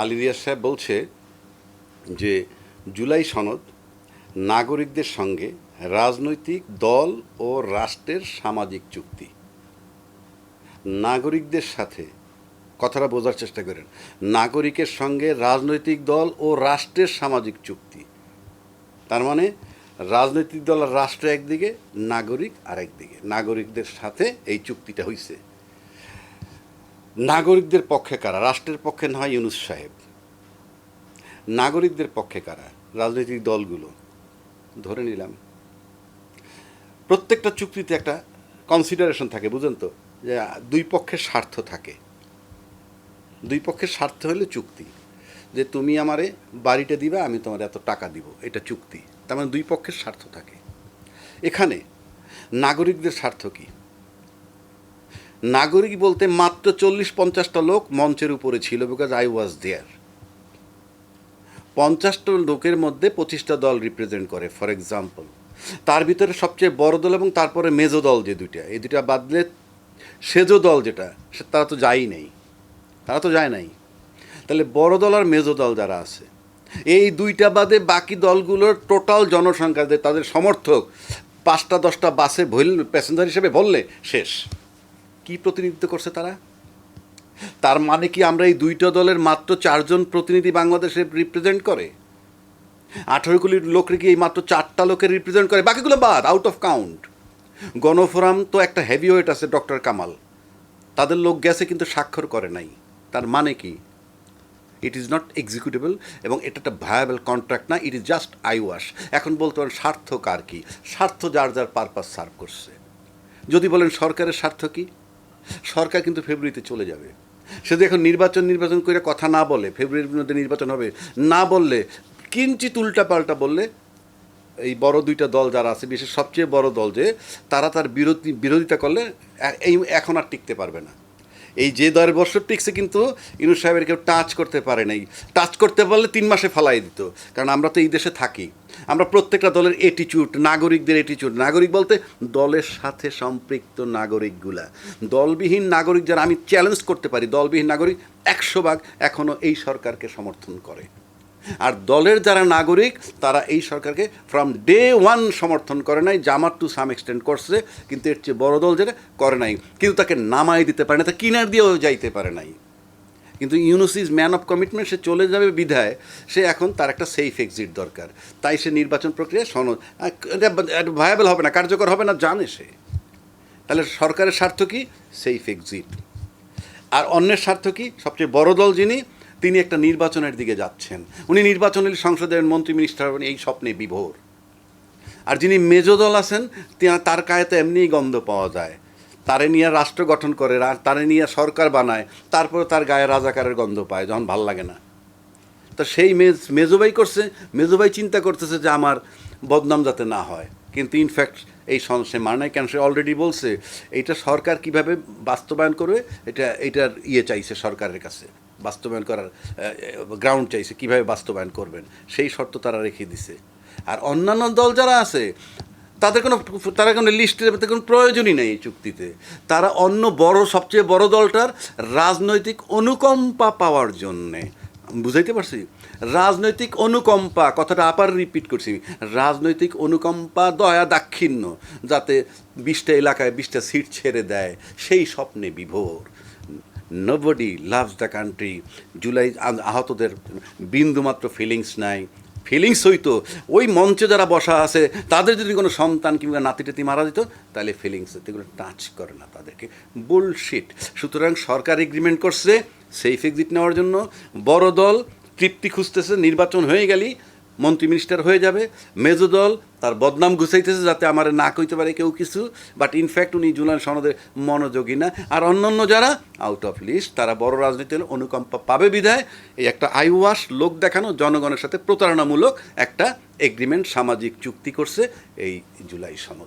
আলী রিয়াজ সাহেব বলছে যে জুলাই সনদ নাগরিকদের সঙ্গে রাজনৈতিক দল ও রাষ্ট্রের সামাজিক চুক্তি। নাগরিকদের সাথে, কথাটা বোঝার চেষ্টা করেন, নাগরিকের সঙ্গে রাজনৈতিক দল ও রাষ্ট্রের সামাজিক চুক্তি। তার মানে রাজনৈতিক দল আর রাষ্ট্র একদিকে, নাগরিক আর একদিকে। নাগরিকদের সাথে এই চুক্তিটা হইছে। নাগরিকদের পক্ষে কারা? রাষ্ট্রের পক্ষে না হয় ইউনূস সাহেব। নাগরিকদের পক্ষে কারা? রাজনৈতিক দলগুলো। ধরে নিলাম প্রত্যেকটা চুক্তিতে একটা কনসিডারেশন থাকে, বুঝেন তো, যে দুই পক্ষের স্বার্থ থাকে। দুই পক্ষের স্বার্থ হলে চুক্তি। যে তুমি আমারে বাড়িটা দিবা, আমি তোমার এত টাকা দিব, এটা চুক্তি। তার মানে দুই পক্ষের স্বার্থ থাকে। এখানে নাগরিকদের স্বার্থ কি? নাগরিক বলতে মাত্র 40-50টা লোক মঞ্চের উপরে ছিল, বিকজ আই ওয়াজ দেয়ার। 50টা লোকের মধ্যে 25টা দল রিপ্রেজেন্ট করে, ফর এক্সাম্পল। তার ভিতরে সবচেয়ে বড় দল এবং তারপরে মেজো দল যে দুইটা, এই দুইটা বাদ দিলে সেজো দল যেটা, তারা তো যায়ই নেই, তারা তো যায় নাই। তাহলে বড় দল আর মেজো দল যারা আছে, এই দুইটা বাদে বাকি দলগুলোর টোটাল জনসংখ্যা, তাদের সমর্থক 5টা-10টা বাসে প্যাসেঞ্জার হিসেবে বললে শেষ। কি প্রতিনিধিত্ব করছে তারা? তার মানে কি আমরা এই দুইটা দলের মাত্র 4 জন প্রতিনিধি বাংলাদেশে রিপ্রেজেন্ট করে? 18 কোটি লোকরে কি এই মাত্র 4টা লোকের রিপ্রেজেন্ট করে? বাকিগুলো বাদ, আউট অফ কাউন্ট। গণফোরাম তো একটা হেভি ওয়েট আছে, ডক্টর কামাল, তাদের লোক গেছে কিন্তু স্বাক্ষর করে নাই। তার মানে কি? ইট ইজ নট এক্সিকিউটেবল এবং এটা একটা ভায়াবল কন্ট্রাক্ট না, it is just I wash. এখন বলতে পারেন স্বার্থ কার কি? স্বার্থ যার যার পারপাস সার্ভ করছে। যদি বলেন সরকারের স্বার্থ কি, সরকার কিন্তু ফেব্রুয়ারিতে চলে যাবে। সে যদি এখন নির্বাচন করে কথা না বলে, ফেব্রুয়ারির মধ্যে নির্বাচন হবে না বললে, কিঞ্চিত উল্টা পাল্টা বললে, এই বড় দুইটা দল যারা আছে, বিশেষ সবচেয়ে বড় দল যে, তারা তার বিরোধিতা করলে এই এখন আর টিকতে পারবে না। এই যে 10 বছর টিকছে কিন্তু ইউনূস সাহেবের কেউ টাচ করতে পারে নাই। টাচ করতে পারলে 3 মাসে ফালাই দিত। কারণ আমরা তো এই দেশে থাকি, আমরা প্রত্যেকটা দলের অ্যাটিটিউড, নাগরিকদের অ্যাটিটিউড, নাগরিক বলতে দলের সাথে সম্পৃক্ত নাগরিকগুলা, দলবিহীন নাগরিক যারা, আমি চ্যালেঞ্জ করতে পারি, দলবিহীন নাগরিক 100% এখনও এই সরকারকে সমর্থন করে। আর দলের যারা নাগরিক তারা এই সরকারকে ফ্রম ডে 1 সমর্থন করে নাই। জামাত টু সাম এক্সটেন্ড করছে, কিন্তু এর চেয়ে বড় দল যেটা করে নাই, কিন্তু তাকে নামাই দিতে পারে না, তা কিনার দিয়েও যাইতে পারে নাই। কিন্তু Yunus is man of commitment, সে চলে যাবে বিধায় সে এখন তার একটা সেফ এক্সিট দরকার। তাই সে নির্বাচন প্রক্রিয়া সনদ ভায়াবল হবে না, কার্যকর হবে না, জানে সে। তাহলে সরকারের স্বার্থ কি? Safe exit. আর অন্যের স্বার্থ কি? সবচেয়ে বড় দল যিনি, তিনি একটা নির্বাচনের দিকে যাচ্ছেন, উনি নির্বাচনের সংসদের মন্ত্রী মিনিস্টার হবেন, এই স্বপ্নে বিভোর। আর যিনি মেজো দল আছেন, তার গায়ে তো এমনিই গন্ধ পাওয়া যায়, তারে নিয়ে রাষ্ট্র গঠন করে, তারে নিয়ে সরকার বানায়, তারপরে তার গায়ে রাজাকারের গন্ধ পায় যখন ভাল লাগে না। তো সেই মেজোভাই করছে, মেজোভাই চিন্তা করতেছে যে আমার বদনাম যাতে না হয়। কিন্তু ইনফ্যাক্ট এই সে মানে কেন, সে অলরেডি বলছে এইটা সরকার কিভাবে বাস্তবায়ন করবে, এটার চাইছে সরকারের কাছে, বাস্তবায়ন করার গ্রাউন্ড চাইছে, কিভাবে বাস্তবায়ন করবেন সেই শর্ত তারা রেখে দিছে। আর অন্যান্য দল যারা আছে তারা কোনো লিস্টের কোনো প্রয়োজনই নেই এই চুক্তিতে। তারা অন্য সবচেয়ে বড় দলটার রাজনৈতিক অনুকম্পা পাওয়ার জন্যে, বুঝাইতে পারছি? রাজনৈতিক অনুকম্পা, কথাটা আবার রিপিট করছি, রাজনৈতিক অনুকম্পা, দয়া দাক্ষিণ্য, যাতে 20টা এলাকায় 20টা সিট ছেড়ে দেয়, সেই স্বপ্নে বিভোর। Nobody loves the country. July আহতদের বিন্দুমাত্র ফিলিংস নাই। ফিলিংস হইতো ওই মঞ্চে যারা বসা আছে তাদের যদি কোনো সন্তান কিংবা নাতিটাতি মারা দিত, তাহলে ফিলিংস এগুলো টাচ করে না তাদেরকে। বুলশিট। সুতরাং সরকার এগ্রিমেন্ট করছে সেফ এক্সিট নেওয়ার জন্য, বড় দল তৃপ্তি খুঁজতেছে, নির্বাচন হয়ে গেলেই মন্ত্রী মিনিস্টার হয়ে যাবে। মেজো দল তার বদনাম গুছাইতেছে যাতে আমার না কইতে পারে কেউ কিছু, বাট ইনফ্যাক্ট উনি জুলাই সনদে মনোযোগী না। আর অন্যান্য যারা আউট অফ লিস্ট, তারা বড় রাজনীতি হলে অনুকম্পা পাবে বিধায় এই একটা আইওয়াশ লোক দেখানো, জনগণের সাথে প্রতারণামূলক একটা এগ্রিমেন্ট, সামাজিক চুক্তি করছে এই জুলাই সনদ।